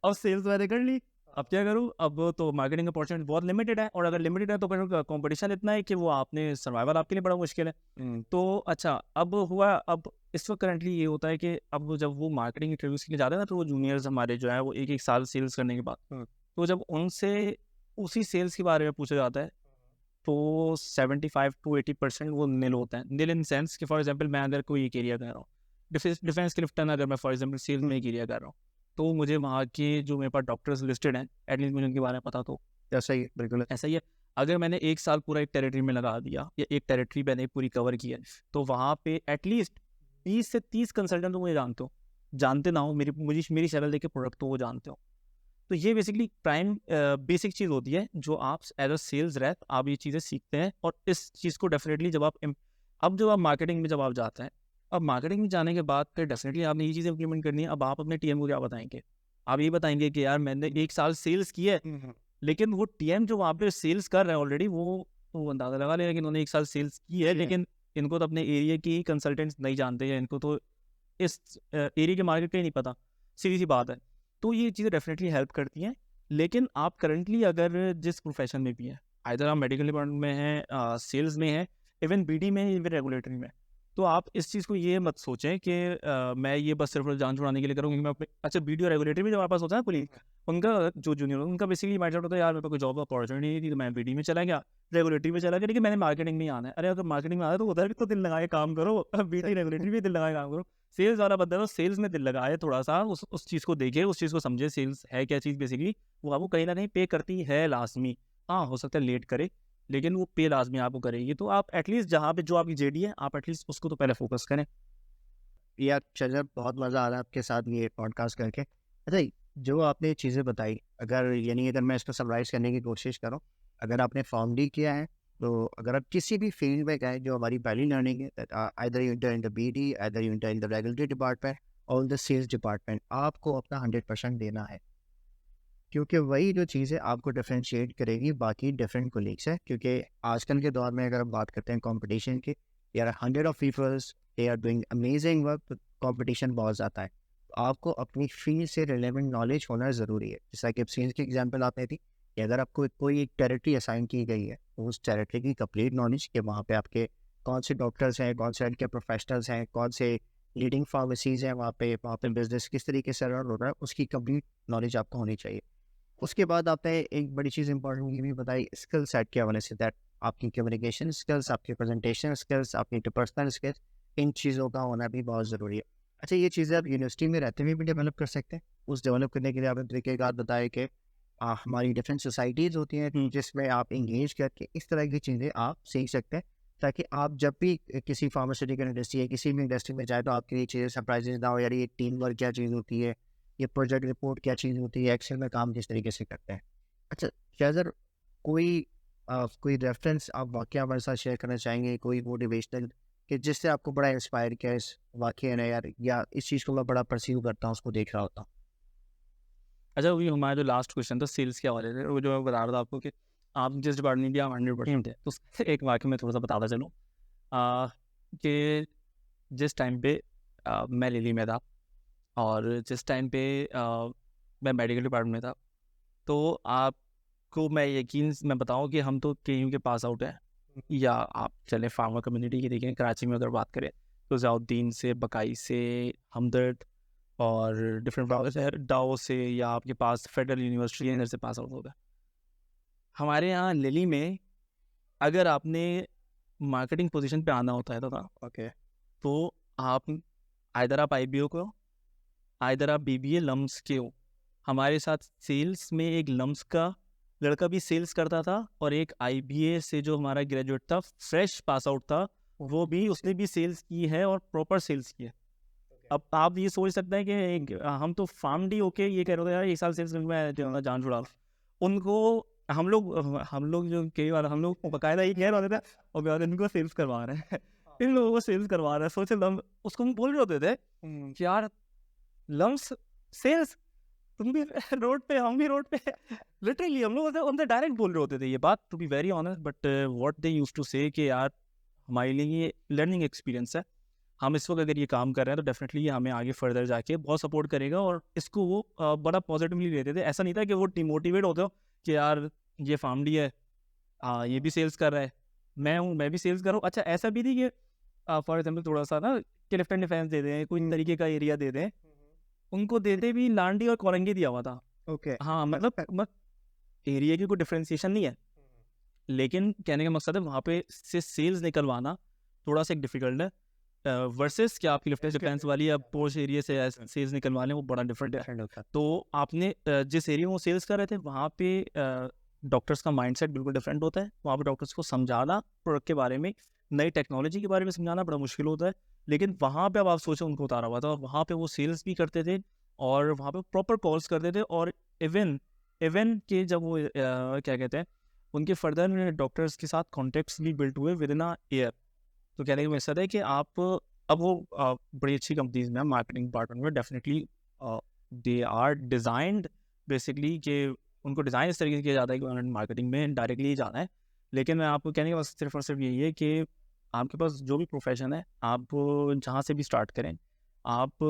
अब सेल्स मैंने कर ली, अब क्या करूँ, अब तो मार्केटिंग अपॉर्चुनिटी बहुत लिमिटेड है, और अगर लिमिटेड है तो फिर कंपटीशन इतना है कि वो आपने सर्वाइवल आपके लिए बड़ा मुश्किल है। तो अच्छा, अब हुआ, अब इस वक्त करंटली ये होता है कि अब जब वो मार्केटिंग इंटरव्यूज के लिए जाते हैं ना, तो वो जूनियर्स हमारे जो है वो एक एक साल सेल्स करने के बाद, तो जब उनसे उसी सेल्स के बारे में पूछा जाता है, तो 75 to 80% वो नील होता है। नील इन सेंस कि फॉर एग्जांपल मैं अगर कोई एक एरिया कर रहा हूँ, डिफेंस के लिफ्टन, अगर मैं फॉर एग्जांपल सेल्स में एक एरिया कर रहा हूँ, तो मुझे वहाँ के जो मेरे पास डॉक्टर्स लिस्टेड हैं, एटलीस्ट मुझे उनके बारे में पता तो ऐसा ही बिल्कुल ऐसा ही है। अगर मैंने 1 साल पूरा एक टेरिटरी में लगा दिया या एक टेरिटरी मैंने पूरी कवर की है, तो वहाँ पे एटलीस्ट 20 से 30 कंसल्टेंट तो मुझे जानते ना हो, मेरी शक्ल देख के प्रोडक्ट तो वो जानते हो। तो ये बेसिकली प्राइम बेसिक चीज़ होती है जो आप एज अ सेल्स रैप आप ये चीज़ें सीखते हैं। और इस चीज़ को डेफिनेटली जब आप मार्केटिंग में जब आप जाते हैं, अब मार्केटिंग में जाने के बाद फिर डेफिनेटली आपने ये चीज़ें इंप्लीमेंट करनी है। अब आप अपने टीएम को क्या बताएंगे? आप ये बताएंगे कि यार मैंने 1 साल सेल्स की है, लेकिन वो टीएम जो वहाँ पे सेल्स कर रहे हैं ऑलरेडी, वो अंदाज़ा लगा लेगा कि इन्होंने 1 साल सेल्स की है, लेकिन इनको तो अपने एरिया की ही कंसल्टेंट्स नहीं जानते हैं, इनको तो इस एरिया के मार्केट का ही नहीं पता, सीधी सी बात है। तो ये चीज़ें डेफिनेटली हेल्प करती हैं। लेकिन आप करंटली अगर जिस प्रोफेशन में भी हैं, आइदर आप मेडिकल डिपार्टमेंट में हैं, सेल्स में हैं, इवन बीडी में, इवन रेगुलेटरी में, तो आप इस चीज़ को ये मत सोचें कि मैं ये बस सिर्फ जान छुड़ाने के लिए करूँगी। मैं अपने अच्छा बीडी और रेगुलेटरी में जो हमारे पास होता है कोलीग, उनका जो जूनियर उनका बेसिकली माइंडसेट होता है, यार मेरे पास कोई जॉब अपॉर्चुनिटी नहीं थी तो मैं बीडी में चला गया, रेगुलेटरी में चला गया, लेकिन मैंने मार्केटिंग में ही आना है। अरे अगर मार्केटिंग में आना है तो उधर भी तो दिल लगाए काम करो, बीडी रेगुलेटरी भी दिल लगाए काम करो। सेल्स वाला बंदा है तो सेल्स में दिल लगाए, थोड़ा सा उस चीज़ को देखे, उस चीज़ को समझे, सेल्स है क्या चीज़ बेसिकली, वो आपको कहीं ना कहीं पे करती है लाजमी। हाँ, हो सकता है लेट करे, लेकिन वो पे लाजमी आपको करेगी। तो आप एटलीस्ट जहाँ पे जो आपकी जेडी है, आप एटलीस्ट उसको तो पहले फोकस करें। यार चल, बहुत मज़ा आ रहा है आपके साथ ये पॉडकास्ट करके। अच्छा, जो आपने चीज़ें बताई, अगर यानी अगर मैं इसको समराइज़ करने की कोशिश करूँ, अगर आपने फॉर्म डी किया है, तो अगर आप किसी भी फील्ड में गए जो हमारी पहली लर्निंग है, either you enter in the BD, either you enter in the regulatory department और द सेल्स डिपार्टमेंट, आपको अपना 100% देना है, क्योंकि वही जो चीज़ है आपको डिफरेंशिएट करेगी बाकी डिफरेंट कोलीग्स से। क्योंकि आजकल के दौर में अगर हम बात करते हैं कंपटीशन की, यार 100 of peoples they are doing amazing work, तो कंपटीशन बहुत ज़्यादा है। तो आपको अपनी फील्ड से रिलेवेंट नॉलेज होना ज़रूरी है। जैसा कि अब सेल्स की एग्जांपल आपने दी कि अगर आपको कोई एक टेरिटरी असाइन की गई है, तो उस टेरिटरी की कंप्लीट नॉलेज के वहाँ पे आपके कौन से डॉक्टर्स हैं, कौन से हेल्थ केयर प्रोफेशनल्स हैं, कौन से लीडिंग फार्मेसीज़ हैं, वहाँ पे बिजनेस किस तरीके से रन हो रहा है, उसकी कंप्लीट नॉलेज आपको होनी चाहिए। उसके बाद आपने एक बड़ी चीज़ इंपॉर्टेंट ये भी बताई स्किल सेट के हवाले से, दैट आपकी कम्युनिकेशन स्किल्स, आपकी प्रेजेंटेशन स्किल्स, आपकी इंटरपर्सनल स्किल्स, इन चीज़ों का होना भी बहुत ज़रूरी है। अच्छा, ये चीज़ें आप यूनिवर्सिटी में रहते हुए भी डेवलप कर सकते हैं। उस डेवलप करने के लिए आपने तरीक़ेकार बताए कि हमारी डिफरेंट सोसाइटीज़ होती हैं जिसमें आप इंगेज करके इस तरह की चीज़ें आप सीख सकते हैं, ताकि आप जब भी किसी फार्मास्यूटिकल इंडस्ट्री या किसी भी इंडस्ट्री में जाए तो आपके लिए चीज़ें सरप्राइजेज ना हो, यार ये टीम वर्क क्या चीज़ होती है, ये प्रोजेक्ट रिपोर्ट क्या चीज़ होती है, एक्सेल में काम किस तरीके से करते हैं। अच्छा, क्या सर कोई कोई रेफरेंस आप वाक़या हमारे साथ शेयर करना चाहेंगे, कोई मोटिवेशनल, कि जिससे आपको बड़ा इंस्पायर किया इस वाक़ये ने, यार या इस चीज़ को मैं बड़ा परसीव करता हूँ, उसको देख रहा होता हूँ? अच्छा, वही हमारा जो लास्ट क्वेश्चन था सेल्स के हवाले से, वो जो मैं बता रहा था आपको कि आप जिस डिपार्टमेंट में आप 100% थे, तो उससे एक वाक़या मैं थोड़ा सा बताता चलूँ कि जिस टाइम पे मैं दिल्ली में था और जिस टाइम पे मैं मेडिकल डिपार्टमेंट में था, तो आपको मैं बताऊं कि हम तो केयू के पास आउट हैं, या आप चले फार्मा कम्युनिटी की देखें, कराची में अगर बात करें तो ज़ियाउद्दीन से, बकाई से, हमदर्द और डिफरेंट डाओ से, या आपके पास फेडरल यूनिवर्सिटी है, इधर से पास आउट होगा। हमारे यहाँ दिल्ली में अगर आपने मार्केटिंग पोजीशन पे आना होता है ओके। तो आप आइदर आप IBO को, आइदर आप BBA लम्स के हो। हमारे साथ सेल्स में एक लम्स का लड़का भी सेल्स करता था, और एक IBA से जो हमारा ग्रेजुएट था, फ्रेश पास आउट था, वो भी उसने भी सेल्स की है और प्रॉपर सेल्स की है। अब आप ये सोच सकते हैं कि हम तो फार्म डी होके ये कह रहे थे यार 1 साल सेल्स में जान छुड़ा, उनको हम लोग जो कई बार हम लोग बाकायदा ये कह रहे थे और यार इनको सेल्स करवा रहे हैं, इन लोगों को सेल्स करवा रहे हैं। सोचे उसको हम बोल रहे होते थे कि यार लम्स सेल्स, तुम भी रोड पे, हम भी रोड पे, लिटरली हम लोग उनसे डायरेक्ट बोल रहे होते थे ये बात, to be very honest. But what they used to say कि यार हमारे लिए ये लर्निंग एक्सपीरियंस है, हम इस वक्त अगर ये काम कर रहे हैं तो डेफिनेटली ये हमें आगे फर्दर जाके बहुत सपोर्ट करेगा, और इसको वो बड़ा पॉजिटिवली लेते थे। ऐसा नहीं था कि वो डिमोटिवेट होते हो कि यार ये फार्मडी है, ये भी सेल्स कर रहा है, मैं भी सेल्स कर रहा हूँ। अच्छा, ऐसा भी नहीं कि फॉर एग्जाम्पल थोड़ा सा ना कि लेफ्ट एंड डिफेंस दे दें, कोई तरीके का एरिया दे दें, उनको देते भी लांडी और कोरंगी दिया हुआ था। ओके। हाँ, मतलब एरिया की कोई डिफ्रेंसिएशन नहीं है, लेकिन कहने का मकसद है वहाँ पे से सेल्स निकलवाना थोड़ा सा एक डिफिकल्ट है। वर्सेस क्या आपकी लिफ्ट डिफेंस वाली या पोर्च एरिया से सेल्स निकलवाने, वो बड़ा डिफरेंट है। डिफरेंट होता है। तो आपने जिस एरिया में वो सेल्स कर रहे थे वहाँ पे डॉक्टर्स का माइंडसेट बिल्कुल डिफरेंट होता है। वहाँ पे डॉक्टर्स को समझाना प्रोडक्ट के बारे में, नई टेक्नोलॉजी के बारे में समझाना बड़ा मुश्किल होता है। लेकिन वहाँ पे अब आप सोचो उनको उतारा हुआ था, और वहाँ पे वो सेल्स भी करते थे और वहाँ पे प्रॉपर कॉल्स करते थे। और इवन इवन के जब वो क्या कहते हैं, उनके फर्दर डॉक्टर्स के साथ कॉन्टेक्ट्स भी बिल्ट हुए विद इन अ ईयर। तो कहने का मकसद है कि आप अब वो बड़ी अच्छी कंपनीज में मार्केटिंग डिपार्टमेंट में definitely they are designed basically कि उनको डिज़ाइन इस तरीके से किया जाता है कि उन्होंने मार्केटिंग में डायरेक्टली ही जाना है। लेकिन मैं आपको कहने का बस सिर्फ और सिर्फ यही है कि आपके पास जो भी प्रोफेशन है, आप जहाँ से भी स्टार्ट करें, आप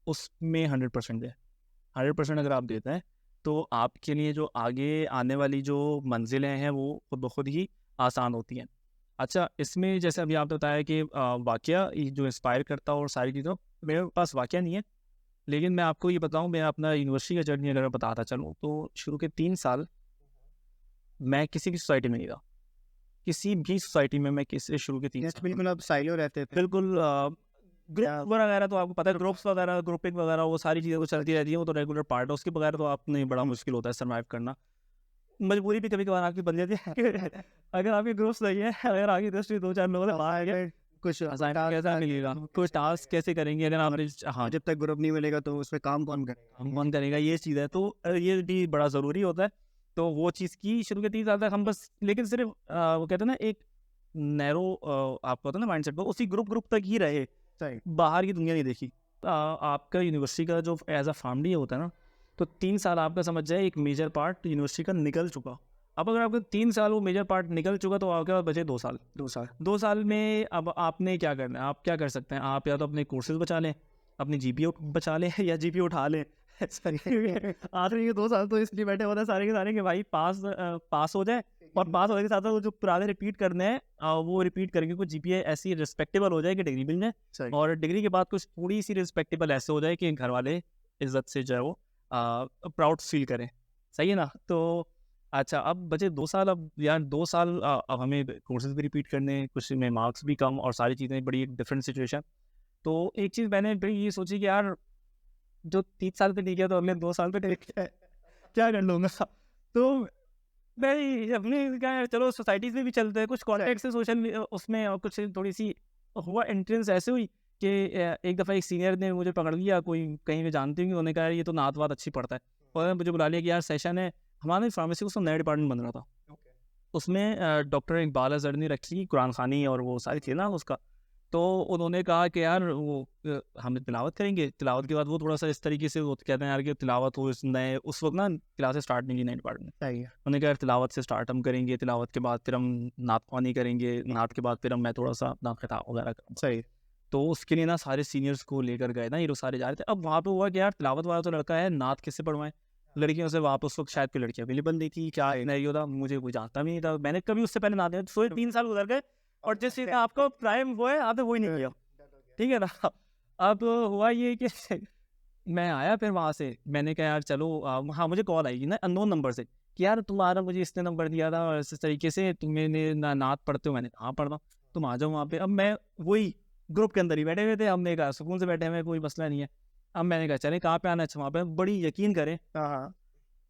उसमें 100% दें। 100% अगर आप देते हैं तो आपके लिए जो आगे आने वाली जो मंजिलें हैं वो खुद ब खुद ही आसान होती हैं। अच्छा, इसमें जैसे अभी आपने बताया कि वाक़या जो इंस्पायर करता हो और सारी चीज़ों, मेरे पास वाक़या नहीं है। लेकिन मैं आपको ये बताऊँ, मैं अपना यूनिवर्सिटी का जर्नी अगर मैं बताता चलूँ, तो शुरू के 3 साल मैं किसी भी सोसाइटी में नहीं रहा। किसी भी सोसाइटी में मैं किसी शुरू के 3 यस, साल बिल्कुल आप साइलो रहते थे। बिल्कुल ग्रुप वगैरह तो आपको पता है, ग्रुप्स वगैरह, ग्रुपिंग वगैरह, वो सारी चीज़ें तो चलती रहती हैं, वो तो रेगुलर पार्ट है। उसके बगैर तो आप नहीं, बड़ा मुश्किल होता है सर्वाइव करना। मजबूरी भी कभी-कभार आपकी बन जाती है। अगर आपके ग्रुप्स नहीं है, अगर आपकी इंडस्ट्री 2-4 लोगों से बाहर है, कुछ असाइनमेंट कैसा मिलेगा, कुछ टास्क कैसे करेंगे अगर आपने, हाँ, जब तक ग्रुप नहीं मिलेगा तो उसमें काम कौन करेगा? हम कौन करेगा, ये चीज़ है। तो ये भी बड़ा ज़रूरी होता है। तो वो चीज़ की शुरू के 3 साल तक हम बस, लेकिन सिर्फ वो कहते हैं ना, एक नैरो आपको होता है ना माइंडसेट, वो उसी ग्रुप तक ही रहे, सही। बाहर की दुनिया नहीं देखी। आपका यूनिवर्सिटी का जो एज अ फैमिली होता है ना, तो 3 साल आपका समझ जाए एक मेजर पार्ट यूनिवर्सिटी का निकल चुका। अब अगर आपका 3 साल वो मेजर पार्ट निकल चुका, तो आपके पास बचे 2 साल। 2 साल। 2 साल में अब आपने क्या करना है? आप क्या कर सकते हैं? आप या तो अपने कोर्सेज बचा लें, अपनी जीपीओ बचा लें, या जीपीओ उठा लें। आखिरी के 2 साल तो इसलिए बैठे होते हैं सारे के सारे कि भाई पास हो जाए, और पास होने के साथ साथ वो जो पुराने रिपीट करने हैं वो रिपीट करके कुछ जीपीए ऐसी रिस्पेक्टेबल हो जाए कि डिग्री मिल जाए। सही। और डिग्री के बाद कुछ थोड़ी सी रिस्पेक्टेबल ऐसे हो जाए कि घर वाले इज्जत से जो है वो प्राउड फील करें। सही है ना? तो अच्छा, अब बचे 2 साल। अब यार 2 साल अब हमें कोर्सेज भी रिपीट करने हैं, कुछ में मार्क्स भी कम, और सारी चीज़ें बड़ी डिफरेंट सिचुएशन। तो एक चीज़ मैंने फिर ये सोची कि यार जो 3 साल पे नहीं किया, तो अगले 2 साल पे क्या कर लूँगा। तो मैं अपने क्या है, चलो सोसाइटीज़ में भी चलते हैं, कुछ कॉन्टेक्ट से सोशल उसमें, और कुछ थोड़ी सी हुआ एंट्रेंस ऐसे हुई कि एक दफ़ा एक सीनियर ने मुझे पकड़ लिया, कोई कहीं पे जानते होंगे, उन्होंने कहा ये तो नात वात अच्छी पढ़ता है, और मुझे बुला लिया कि यार सेशन है। हमारे फार्मेसी का नया डिपार्टमेंट बन रहा था, उसमें डॉक्टर इकबाल अजहर ने रखी, कुरान खानी और वो सारी थी ना उसका। तो उन्होंने कहा कि यार वो हम तिलावत करेंगे। तिलावत के बाद वो थोड़ा सा इस तरीके से वो कहते हैं यार कि तिलावत हो, इस नए उस वक्त ना क्लासेस स्टार्ट नहीं की नए डिपार्टमेंट। सही है। उन्होंने कहा यार तिलावत से स्टार्ट हम करेंगे, तिलावत के बाद फिर हम नात ख्वानी करेंगे, नात के बाद फिर हम मैं थोड़ा सा अपना खिताब वगैरह करूँगा। सही। तो उसके लिए ना सारे सीनियर्स को लेकर गए ना, ये लोग सारे जा रहे थे। अब वहाँ पे हुआ कि यार तिलावत वाला तो लड़का है, नात किससे पढ़वाएं? लड़कियों से वहाँ पे उस वक्त शायद कोई लड़की अवेलेबल नहीं थी, क्या सिनेरियो था मुझे कोई जानता भी नहीं था, मैंने कभी उससे पहले नात नहीं, सोए 3 साल गुजर गए, और जिस चीज़ का आपको प्राइम वो है आपने वही नहीं किया। ठीक है ना? अब हुआ ये कि मैं आया फिर वहाँ से, मैंने कहा यार चलो हाँ, मुझे कॉल आई ना अननोन नंबर से कि यार तुम्हारा मुझे इसने नंबर दिया था, और इस तरीके से तुमने नात पढ़ते हो। मैंने कहा हाँ पढ़ता हूँ, तुम आ जाओ वहाँ पे। अब मैं वही ग्रुप के अंदर ही बैठे हुए थे, हमने कहा सुकून से बैठे हुए, कोई मसला नहीं है। अब मैंने कहा चले कहाँ पे आना है? अच्छा, वहाँ पे बड़ी यकीन करें, हाँ।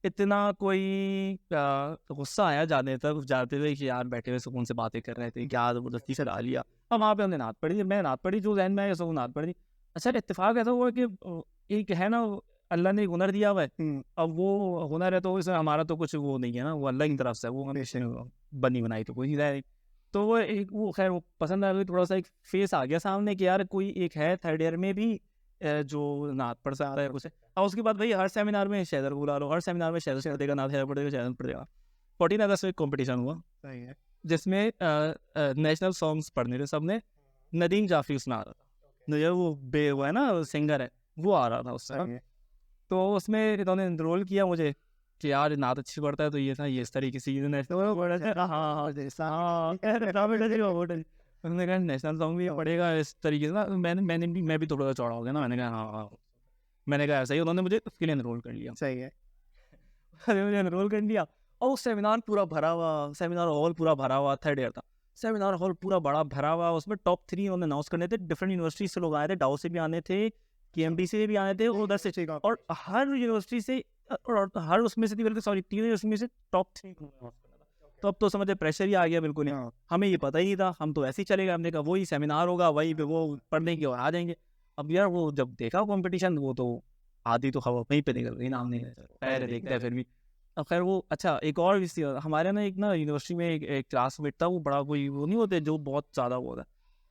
इतना कोई गुस्सा आया जाते हुए कि यार बैठे हुए सुकून से बातें कर रहे थे, क्या ज़बरदस्ती से डाल लिया। अब वहाँ पे हमने नात पढ़ी, मैं नात पढ़ी, जो जहन में आया सब नात पढ़ी। अच्छा, इत्तेफाक ऐसा हुआ कि एक है ना, अल्लाह ने एक हुनर दिया हुआ है। अब वो हुनर है तो इसमें हमारा तो कुछ वो नहीं है ना, वो अल्लाह की तरफ से है, वो हमें बनी बनाई तो कोई चीज़ है नहीं। तो वो एक वो खैर वो पसंद आ गई, थोड़ा सा एक फेस आ गया सामने कि यार कोई एक है थर्ड ईयर में भी जो नात पढ़ सकता है कुछ। और उसके बाद भाई हर सेमिनार में शैदर बुला लो, हर सेमिनार में शैदर पढ़ देगा, नात शैदर पढ़ देगा, शैदर पढ़ देगा। 14 अगस्त में एक कॉम्पिटिशन हुआ, सही है। जिसमें नेशनल सॉन्ग्स पढ़ने थे सबने। नदीम जाफी उसमें आ रहा था, जो वो है ना सिंगर है, वो आ रहा था उससे। सही है। तो उसमें इन्होंने इनरोल किया मुझे कि यार नात अच्छी पढ़ता है, तो ये था, ये इस तरीके से उन्होंने कहा नेशनल सॉन्ग भी पढ़ेगा इस तरीके से ना। मैं भी थोड़ा सा चौड़ा हो गया ना, मैंने कहा हाँ। मैंने कहा ऐसा ही, उन्होंने मुझे उसके लिए एनरोल कर लिया। सही है। मुझे एनरोल कर लिया, और सेमिनार पूरा भरा हुआ, सेमिनार हॉल पूरा भरा हुआ, थर्ड ईयर था। सेमिनार हॉल पूरा बड़ा भरा हुआ, उसमें टॉप 3 उन्होंने अनाउंस करने थे, डिफरेंट यूनिवर्सिटी से लोग आए थे, डाउ से भी आने थे, केएमडी से भी आए थे, और उधर से, और हर यूनिवर्सिटी से और हर उसमें से बल्कि सॉरी 3 यूनिवर्सिटी में से टॉप 3 तो अब तो समझे प्रेशर ही आ गया बिल्कुल ही। हमें ये पता ही नहीं था, हम तो ऐसे ही चले गए, हमने कहा वही सेमिनार होगा, वही पे वो पढ़ने की और आ जाएंगे। अब यार वो जब देखा कंपटीशन, वो तो आधी तो हवा वहीं पे निकल गई, नाम नहीं खैर देखते हैं फिर भी। अब खैर वो अच्छा एक और भी हमारे ना एक ना यूनिवर्सिटी में एक क्लासमेट था, वो बड़ा कोई वो नहीं होते जो बहुत ज़्यादा वो होता है,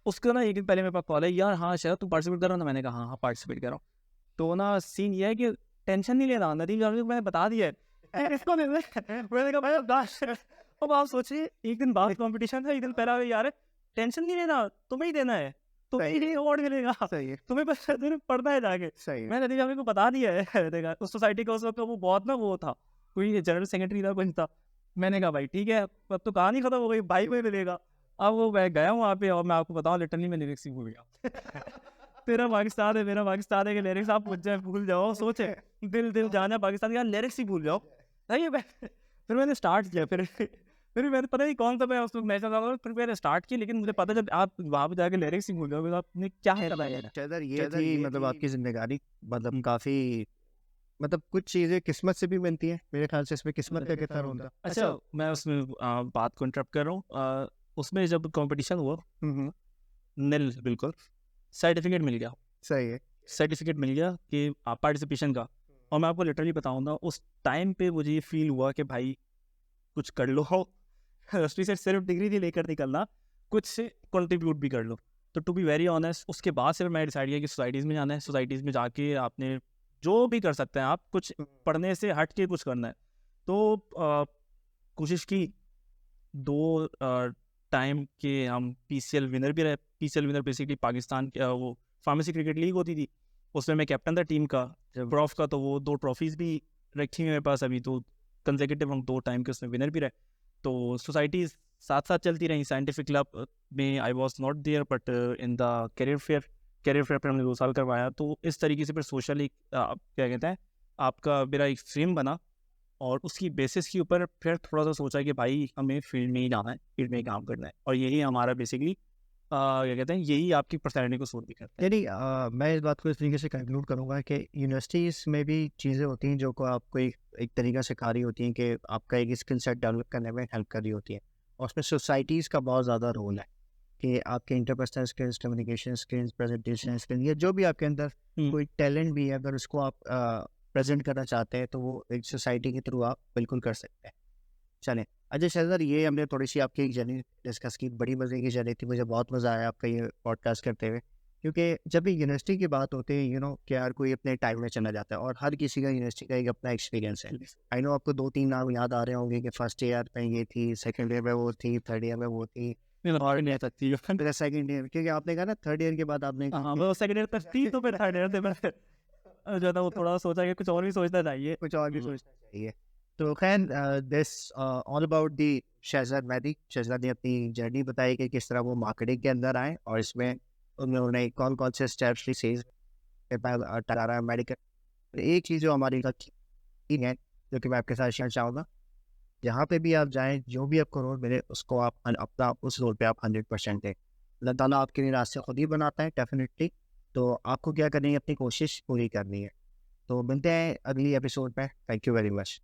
उसका ना एक दिन पहले मेरे पास कॉल है, यार हाँ शायद तू पार्टिसिपेट कर रहा ना, मैंने कहा हाँ हाँ पार्टिसिपेट कर रहा हूँ। तो ना सीन ये है कि टेंशन नहीं लेना, नतीजा मैंने बता दिया है इसको मैंने कहा भाई दाश। अब आप सोचिए एक दिन बाद कंपटीशन था, एक दिन पहला यार टेंशन नहीं लेना, तुम्हें ही देना है, तुम्हें ही अवार्ड मिलेगा, सही है, तुम्हें बस तुम्हें पढ़ना है जाके, सही है। मैंने नतीजा मेरे को बता दिया है देखा उस सोसाइटी का उस वक्त वो बहुत ना वो था, कोई जनरल सेक्रेटरी था कुछ था। मैंने कहा भाई ठीक है, अब तो कहानी खत्म हो गई, भाई को ही मिलेगा। अब वो मैं गया वहाँ पे, और मैं आपको बताऊँ लिटरली मैं लिरिक्स ही भूल गया तेरा पाकिस्तान है, मेरा पाकिस्तान है, कि लिरिक्स आप पूछ जाए भूल जाओ, सोचे दिल दिल जाना पाकिस्तान का, लिरिक्स ही भूल जाओ। नहीं फिर मैंने स्टार्ट किया, फिर मैंने पता नहीं कौन सा मैं उस मैच में, फिर मैंने स्टार्ट किया, लेकिन मुझे पता जब आप वहाँ पे जाके लिरिक्स ही भूल जाओगे तो आपने क्या करना है। ये थी मतलब आपकी जिम्मेदारी, मतलब काफ़ी, मतलब कुछ चीज़ें किस्मत से भी बनती है मेरे ख्याल से, इसमें किस्मत का कितना रोल था। अच्छा मैं उसमें बात को इंटरप्ट कर रहा हूँ, उसमें जब कंपटीशन हुआ निल बिल्कुल सर्टिफिकेट मिल गया, सही है, सर्टिफिकेट मिल गया कि पार्टिसिपेशन का। और मैं आपको लिटरली बताऊँ ना, उस टाइम पे मुझे ये फील हुआ कि भाई कुछ कर लो, हिस्ट्री से सिर्फ डिग्री नहीं लेकर निकलना, कुछ से कंट्रीब्यूट भी कर लो। तो टू बी वेरी ऑनेस्ट उसके बाद से मैं डिसाइड किया कि सोसाइटीज़ में जाना है, सोसाइटीज़ में जाके आपने जो भी कर सकते हैं आप, कुछ पढ़ने से हट के कुछ करना है। तो कोशिश की, 2 टाइम के हम पीसीएल विनर भी रहे। पीसीएल विनर बेसिकली पाकिस्तान की वो फार्मेसी क्रिकेट लीग होती थी, उसमें मैं कैप्टन था टीम का, प्रॉफ का, तो वो 2 ट्रॉफीज़ भी रखी हुई मेरे पास अभी, तो कंसेक्यूटिव हम 2 टाइम के उसमें विनर भी रहे। तो सोसाइटीज़ साथ साथ चलती रही। साइंटिफिक क्लब में I was not there, but in the career fair पर हमने 2 साल करवाया। तो इस तरीके से फिर सोशल एक क्या कहते हैं आपका मेरा एक स्ट्रीम बना, और उसकी बेसिस के ऊपर फिर थोड़ा सा सोचा कि भाई हमें फील्ड में ही जाना है, फील्ड में ही काम करना है, और यही हमारा बेसिकली क्या कहते हैं, यही आपकी पर्सनैलिटी को सूट भी करता है। यानी मैं इस बात को इस तरीके से कंक्लूड करूँगा कि यूनिवर्सिटीज़ में भी चीज़ें होती हैं जो को आपको एक तरीका सिखा रही होती हैं कि आपका एक स्किल सेट डेवलप करने में हेल्प कर रही होती है, और उसमें सोसाइटीज़ का बहुत ज़्यादा रोल है कि आपके interpersonal skills, communication skills, presentation skill, या जो भी आपके अंदर कोई टैलेंट भी है, अगर उसको आप प्रेजेंट करना चाहते हैं तो वो एक सोसाइटी के थ्रू आप बिल्कुल कर सकते हैं। चलें, अजय शहज़ाद, ये हमने थोड़ी सी आपकी एक जर्नी डिस्कस की, बड़ी मज़े की जर्नी थी, मुझे बहुत मज़ा आया आपका ये पॉडकास्ट करते हुए, क्योंकि जब भी यूनिवर्सिटी की बात होती है कि यार कोई अपने टाइम में चला जाता है, और हर किसी का यूनिवर्सिटी का एक अपना एक्सपीरियंस है। आई नो आपको 2-3 नाम याद आ रहे होंगे कि फर्स्ट ईयर में ये थी, सेकंड ईयर में वो थी, थर्ड ईयर में वो थी, और नहीं सकती फिर सेकंड ईयर, क्योंकि आपने कहा ना थर्ड ईयर के बाद आपने हाँ, वो सेकंड ईयर तक थी, तो फिर थर्ड ईयर से जो था वो थोड़ा सोचा कि कुछ और भी सोचना चाहिए, कुछ और भी सोचना चाहिए। तो खैर this all about the Shahzad Mehdi. Shahzad ने अपनी जर्नी बताई कि किस तरह वो मार्केटिंग के अंदर आए, और इसमें उन्होंने कौन कौन से स्टेप्स ली, सेल्स टारा मेडिकल। एक चीज़ जो हमारी है, जो कि मैं आपके साथ शेयर चाहूँगा, जहाँ पे भी आप जाएँ, जो भी आपको रोल मिले, उसको आप अपना उस रोल पे आप 100% दें। अल्लाह ताला आपके लिए रास्ते खुद ही बनाता है डेफिनेटली। तो आपको क्या करनी है, अपनी कोशिश पूरी करनी है। तो मिलते हैं अगली एपिसोड में। Thank you very much.